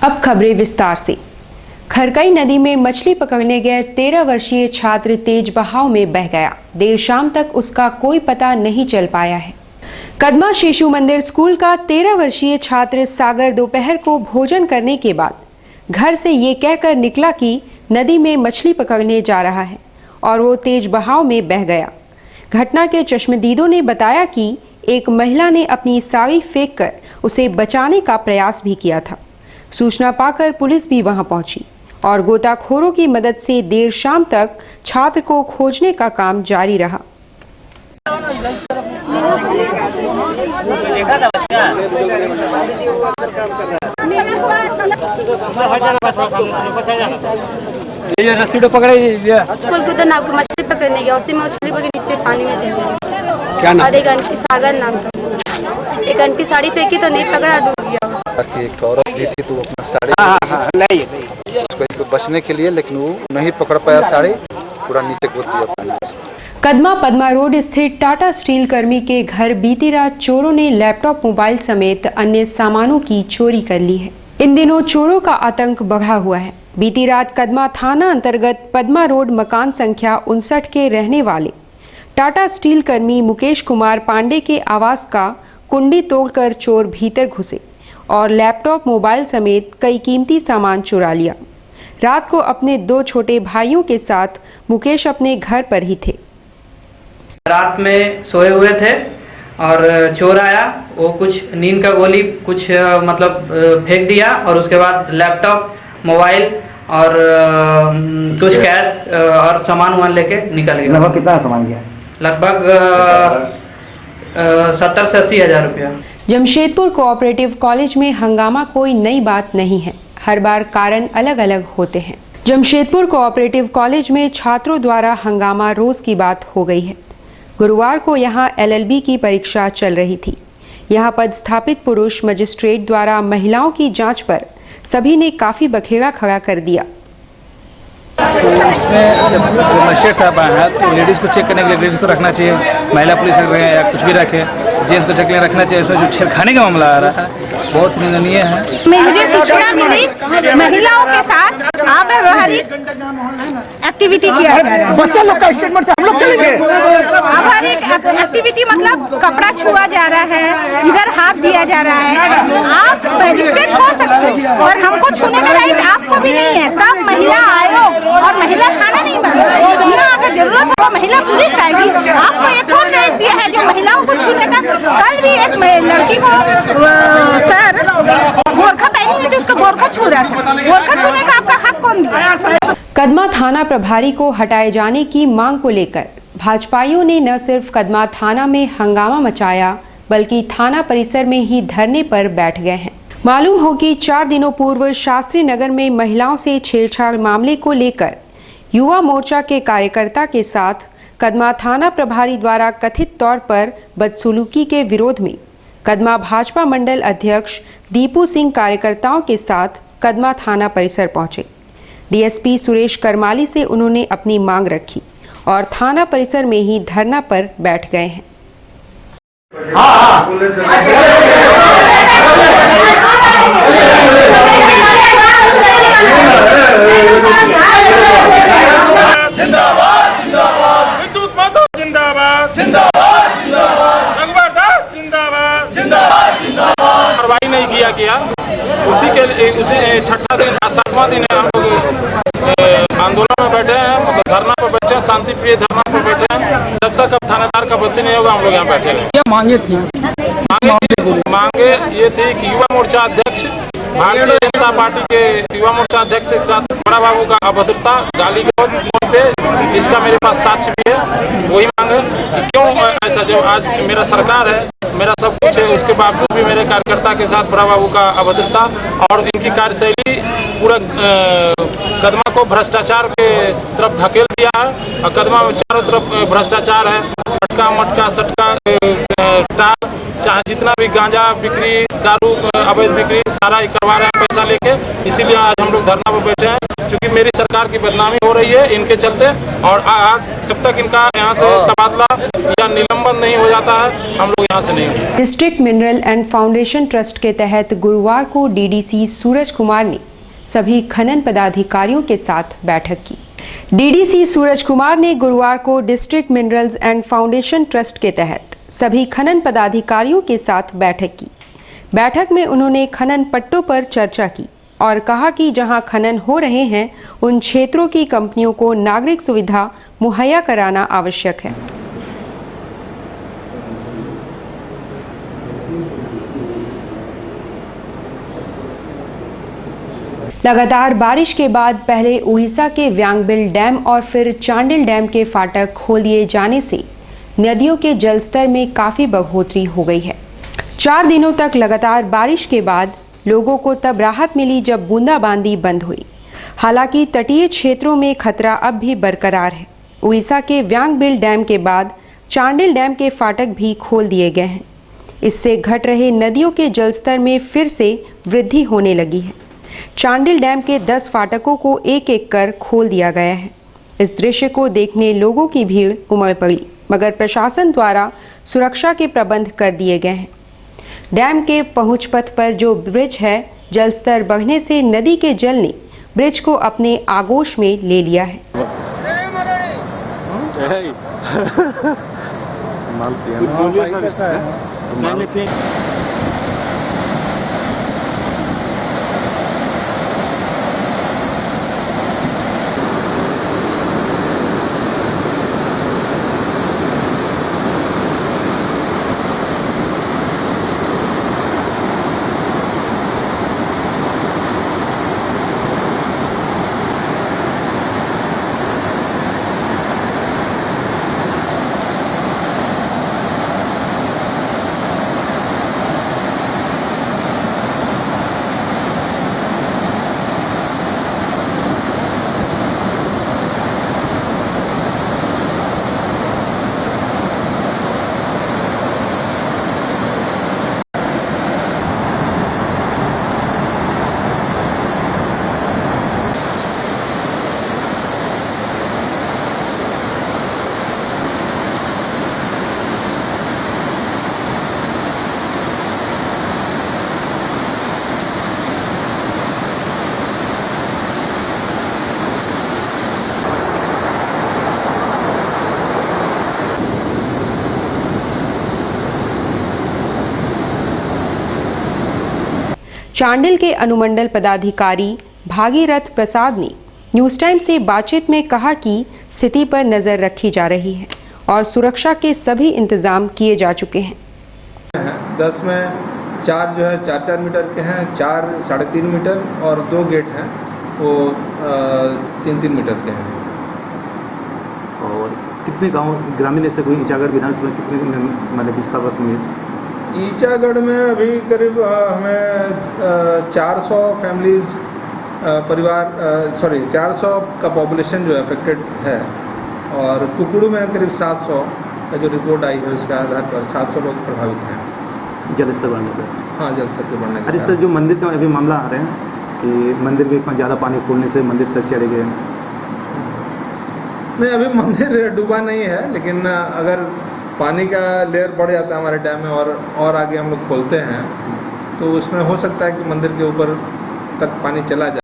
अब खबरें विस्तार से। खरकई नदी में मछली पकड़ने गए 13 वर्षीय छात्र तेज बहाव में बह गया। देर शाम तक उसका कोई पता नहीं चल पाया है। कदमा शिशु मंदिर स्कूल का 13 वर्षीय छात्र सागर दोपहर को भोजन करने के बाद घर से ये कहकर निकला कि नदी में मछली पकड़ने जा रहा है और वो तेज बहाव में बह गया। घटना के चश्मदीदों ने बताया कि एक महिला ने अपनी साड़ी फेंककर उसे बचाने का प्रयास भी किया था। सूचना पाकर पुलिस भी वहां पहुंची और गोताखोरों की मदद से देर शाम तक छात्र को खोजने का काम जारी रहा। ये रस्सी तो पकड़े स्कूल के उधर नाव की मछली पकड़ने गया, उसी में मछली पकड़ नीचे पानी में चल गया। क्या नाम? और एक आंटी सागर नाम था। एक आंटी साड़ी फेंकी तो नहीं पकड़ा, डूब गया। एक औरत भी थी तो अपना साड़ी उसको बचने के लिए, लेकिन वो नहीं पकड़ पाया, साड़ी पूरा नीचे कूद दिया पानी में। कदमा पदमा रोड स्थित टाटा स्टील कर्मी के घर बीती रात चोरों ने लैपटॉप, मोबाइल समेत अन्य सामानों की चोरी कर ली है। इन दिनों चोरों का आतंक बढ़ा हुआ है। बीती रात कदमा थाना अंतर्गत पदमा रोड मकान संख्या 59 के रहने वाले टाटा स्टील कर्मी मुकेश कुमार पांडे के आवास का कुंडी तोड़कर चोर भीतर घुसे और लैपटॉप, मोबाइल समेत कई कीमती सामान चुरा लिया। रात को अपने 2 छोटे भाइयों के साथ मुकेश अपने घर पर ही थे। रात में सोए हुए थे और चोर आया, वो कुछ नींद का गोली कुछ फेंक दिया और उसके बाद लैपटॉप, मोबाइल और कुछ कैश और सामान लेके निकल गया। लगभग कितना सामान गया? लगभग 70 से 80 हजार रुपया। जमशेदपुर कोऑपरेटिव कॉलेज में हंगामा कोई नई बात नहीं है, हर बार कारण अलग अलग होते हैं। जमशेदपुर कोऑपरेटिव कॉलेज में छात्रों द्वारा हंगामा रोज की बात हो गई है। गुरुवार को यहां LLB की परीक्षा चल रही थी। यहां पदस्थापित पुरुष मजिस्ट्रेट द्वारा महिलाओं की जांच पर सभी ने काफी बखेड़ा खड़ा कर दिया। तो इसमें जब मजिस्ट्रेट साहब आए हैं तो लेडीज को चेक करने के लिए लेडीज को रखना चाहिए, महिला पुलिस रख रहे हैं या कुछ भी रखे, जेंट्स को चेक करने रखना चाहिए। इसमें जो छेड़खानी का मामला आ रहा है बहुत निंदनीय है। मुझे सूचना मिली महिलाओं के साथ अव्यवहारिक एक्टिविटी किया जा रहा है। बच्चा लोग का स्टेटमेंट हम लोग चलेंगे। अव्यवहारिक एक्टिविटी मतलब कपड़ा छुआ जा रहा है, इधर हाथ दिया जा रहा है। आप मजिस्ट्रेट हो सकते हो और हमको छूने का राइट आपको भी नहीं है। तब महिला आयोग और महिला थाना नहीं बनता। यहाँ अगर जरूरत हो महिला पुलिस आएगी। आपको एक और राइट दिया है जो महिलाओं को छूने का। कल भी एक लड़की को सर गोरखा पहनी हुई थी, उसको गोरखा छू रहा था। गोरखा छूने का आपका हक कौन दिया? कदमा थाना प्रभारी को हटाए जाने की मांग को लेकर भाजपाइयों ने न सिर्फ कदमा थाना में हंगामा मचाया बल्कि थाना परिसर में ही धरने पर बैठ गए हैं। मालूम हो कि 4 दिनों पूर्व शास्त्री नगर में महिलाओं से छेड़छाड़ मामले को लेकर युवा मोर्चा के कार्यकर्ता के साथ कदमा थाना प्रभारी द्वारा कथित तौर पर बदसलूकी के विरोध में कदमा भाजपा मंडल अध्यक्ष दीपू सिंह कार्यकर्ताओं के साथ कदमा थाना परिसर पहुंचे। DSP सुरेश करमाली से उन्होंने अपनी मांग रखी और थाना परिसर में ही धरना पर बैठ गए हैं। कार्रवाई नहीं किया उसी छठा दिन 7वां दिन हम लोग आंदोलन में बैठे हैं, मतलब धरना पर बैठे हैं, शांति प्रिय धरना पर बैठे हैं। जब तक अब थानेदार का बदली नहीं होगा हम लोग यहाँ बैठे हैं। क्या मांगे थी? मांगे ये थी कि युवा मोर्चा अध्यक्ष, भारतीय जनता पार्टी के युवा मोर्चा अध्यक्ष के साथ बड़ा बाबू का अभद्रता, गाली गलौज पे, इसका मेरे पास साक्ष्य भी है। वही मांगे कि क्यों ऐसा, जब आज मेरा सरकार है, मेरा सब कुछ है, उसके बावजूद भी मेरे कार्यकर्ता के साथ बड़ा बाबू का अभद्रता और इनकी कार्यशैली पूरा कदमा को भ्रष्टाचार के तरफ धकेल दिया है। और कदमा में चारों तरफ भ्रष्टाचार है, फटका मटका सटका टाल, चाहे जितना भी गांजा बिक्री, दारू अवैध बिक्री सारा ही करवा रहे हैं पैसा लेके। इसीलिए आज हम लोग धरना पर बैठे हैं। क्योंकि मेरी सरकार की बदनामी हो रही है इनके चलते। और आज जब तक इनका यहाँ से तबादला या निलंबन नहीं हो जाता है, हम लोग यहाँ से नहीं होंगे। District mineral and foundation trust के तहत गुरुवार को डीडीसी सूरज कुमार ने सभी खनन पदाधिकारियों के साथ बैठक की। डीडीसी सूरज कुमार ने गुरुवार को district minerals and foundation trust के तहत सभी खनन पदाधिकारियों के साथ बैठक की। बैठक में उन्होंने खनन पट्टों पर चर्चा की और कहा कि जहां खनन हो रहे हैं उन क्षेत्रों की कंपनियों को नागरिक सुविधा मुहैया कराना आवश्यक है। लगातार बारिश के बाद पहले उड़ीसा के व्यांगबिल डैम और फिर चांडिल डैम के फाटक खोल दिए जाने से नदियों के जलस्तर में काफी बढ़ोतरी हो गई है। 4 दिनों तक लगातार बारिश के बाद लोगों को तब राहत मिली जब बूंदाबांदी बंद हुई। हालांकि तटीय क्षेत्रों में खतरा अब भी बरकरार है। उड़ीसा के व्यांगबिल डैम के बाद चांडिल डैम के फाटक भी खोल दिए गए हैं। इससे घट रहे नदियों के जलस्तर में फिर से वृद्धि होने लगी है। चांडिल डैम के 10 फाटकों को एक एक कर खोल दिया गया है। इस दृश्य को देखने लोगों की भीड़ उमड़ पड़ी, मगर प्रशासन द्वारा सुरक्षा के प्रबंध कर दिए गए हैं। डैम के पहुंच पथ पर जो ब्रिज है, जलस्तर बढ़ने से नदी के जल ने ब्रिज को अपने आगोश में ले लिया है। चांडिल के अनुमंडल पदाधिकारी भागीरथ प्रसाद ने न्यूज टाइम से बातचीत में कहा कि स्थिति पर नजर रखी जा रही है और सुरक्षा के सभी इंतजाम किए जा चुके हैं। 10 में 4 जो है 4-4 मीटर के हैं, 4 3.5 मीटर और 2 गेट हैं वो 3-3 मीटर के हैं। और कितने गांव ग्रामीण ऐसे कोई ईचागढ़ विधानसभा कितने मतलब विस्थापित में? ईचागढ़ में अभी करीब हमें 400 फैमिलीज परिवार 400 का पॉपुलेशन जो अफेक्टेड है और कुकड़ू में करीब 700 का जो रिपोर्ट आई है उसके आधार पर 700 लोग प्रभावित हैं जलस्तर बढ़ने पर। हाँ, जलस्तर के बढ़ने पर। सर जो मंदिर का अभी मामला आ रहे हैं कि मंदिर में इतना ज़्यादा पानी खोलने से मंदिर तक चले गए। नहीं, अभी मंदिर डूबा नहीं है, लेकिन अगर पानी का लेयर बढ़ जाता है हमारे डैम में और आगे हम लोग खोलते हैं तो उसमें हो सकता है कि मंदिर के ऊपर तक पानी चला जाए।